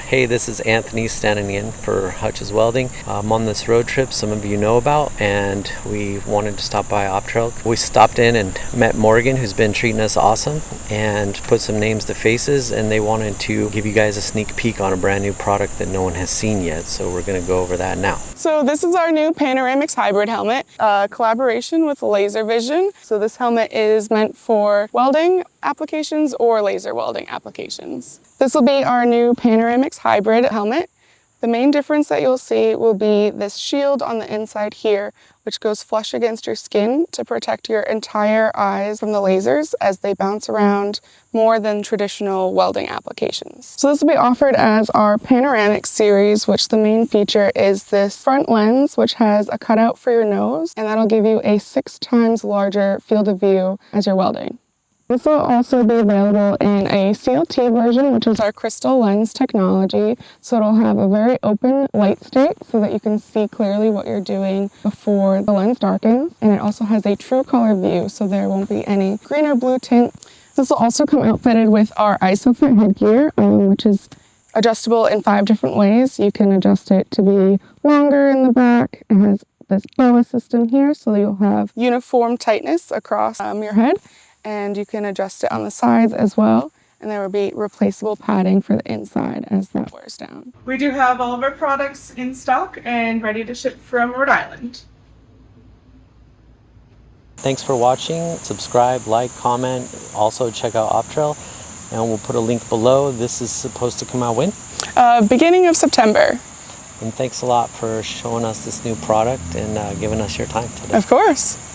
Hey, this is Anthony standing in for Hutch's Welding. I'm on this road trip some of you know about, and we wanted to stop by Optrel. We stopped in and met Morgan, who's been treating us awesome, and put some names to faces, and they wanted to give you guys a sneak peek on a brand new product that no one has seen yet, so we're going to go over that now. So this is our new Panoramaxx Hybrid helmet, collaboration with Laser Vision. So this helmet is meant for welding applications or laser welding applications. This will be our new Panoramaxx Hybrid helmet. The main difference that you'll see will be this shield on the inside here, which goes flush against your skin to protect your entire eyes from the lasers as they bounce around more than traditional welding applications. So this will be offered as our Panoramaxx series, which the main feature is this front lens, which has a cutout for your nose, and that'll give you a 6 times larger field of view as you're welding. This will also be available in a CLT version, which is our crystal lens technology. So it'll have a very open light state so that you can see clearly what you're doing before the lens darkens. And it also has a true color view, so there won't be any green or blue tint. This will also come outfitted with our ISOFIT headgear, which is adjustable in 5 different ways. You can adjust it to be longer in the back. It has this BOA system here, so you'll have uniform tightness across your head. And you can adjust it on the sides as well, and there will be replaceable padding for the inside as that wears down. We do have all of our products in stock and ready to ship from Rhode Island. Thanks for watching. Subscribe, like, comment. Also check out Optrel, and we'll put a link below. This is supposed to come out when? Beginning of September. And thanks a lot for showing us this new product and giving us your time today. Of course.